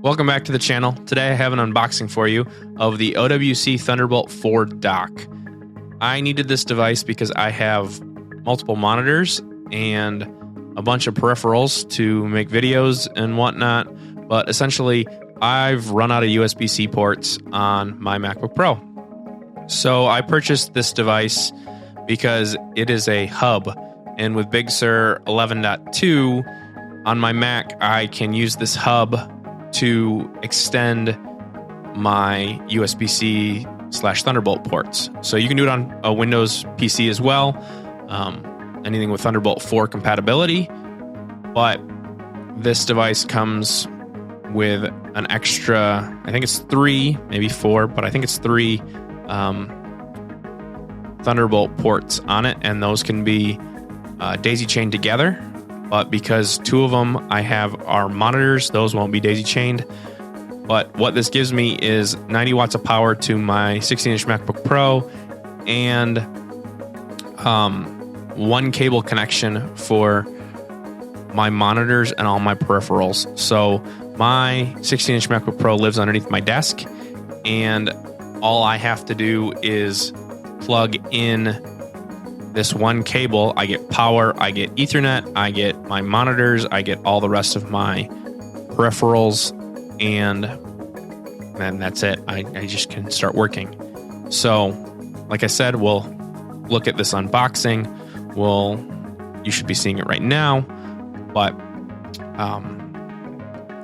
Welcome back to the channel. Today I have an unboxing for you of the OWC Thunderbolt 4 dock. I needed this device because I have multiple monitors and a bunch of peripherals to make videos and whatnot, but essentially I've run out of USB-C ports on my MacBook Pro. So I purchased this device because it is a hub, and with Big Sur 11.2 on my Mac, I can use this hub to extend my USB-C / Thunderbolt ports. So you can do it on a Windows PC as well, anything with Thunderbolt 4 compatibility, but this device comes with an extra, I think it's 3, maybe 4, but I think it's 3 Thunderbolt ports on it, and those can be daisy chained together. But because 2 of them I have are monitors, those won't be daisy chained. But what this gives me is 90 watts of power to my 16-inch MacBook Pro, and 1 cable connection for my monitors and all my peripherals. So my 16-inch MacBook Pro lives underneath my desk, and all I have to do is plug in this 1 cable. I get power, I get Ethernet, I get my monitors, I get all the rest of my peripherals, and then that's it. I just can start working. So, like I said, we'll look at this unboxing. You should be seeing it right now, but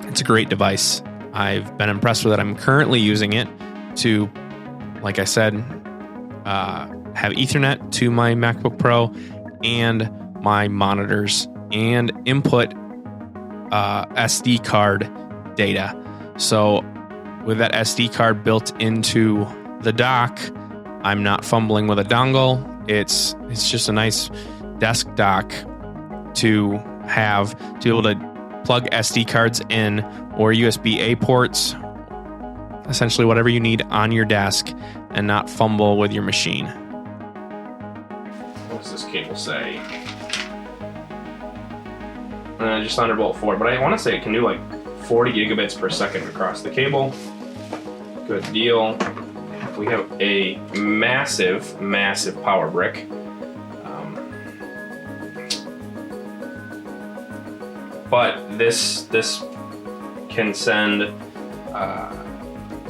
it's a great device. I've been impressed with it. I'm currently using it to, like I said, have Ethernet to my MacBook Pro and my monitors, and input SD card data. So with that SD card built into the dock, I'm not fumbling with a dongle. It's just a nice desk dock to have, to be able to plug SD cards in, or USB-A ports, essentially whatever you need on your desk, and not fumble with your machine. What does this cable say? Just Thunderbolt 4, but I want to say it can do like 40 gigabits per second across the cable. Good deal. We have a massive, massive power brick. But this can send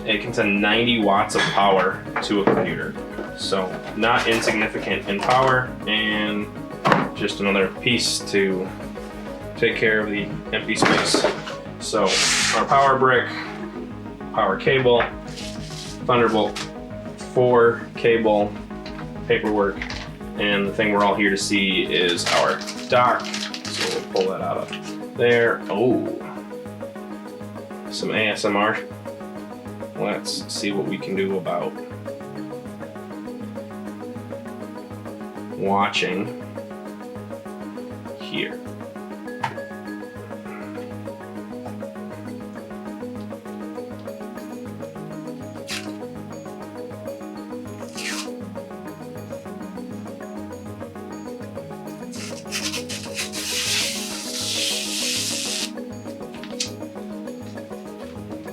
it can send 90 watts of power to a computer. So not insignificant in power, and just another piece to take care of the empty space. So our power brick, power cable, Thunderbolt 4 cable, paperwork, and the thing we're all here to see is our dock. So we'll pull that out of there. Oh, some ASMR. Let's see what we can do about watching here.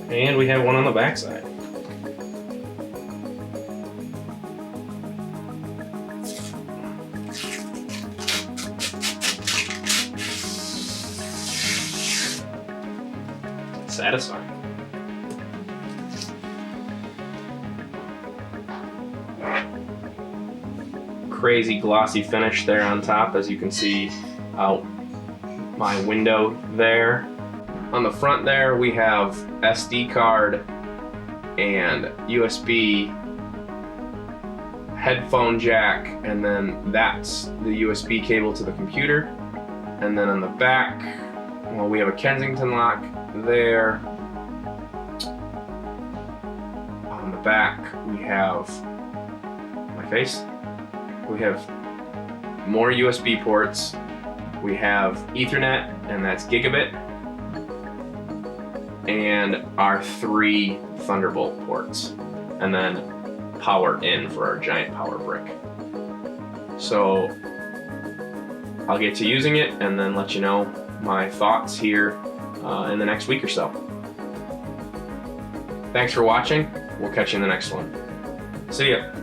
And we have one on the back side. Satisfying. Crazy glossy finish there on top, as you can see out my window there. On the front there we have SD card and USB headphone jack, and then that's the USB cable to the computer. And then on the back, well, we have a Kensington lock there. On the back we have my face. We have more USB ports. We have Ethernet, and that's gigabit, and our 3 Thunderbolt ports, and then power in for our giant power brick. So I'll get to using it and then let you know my thoughts here in the next week or so. Thanks for watching. We'll catch you in the next one. See ya.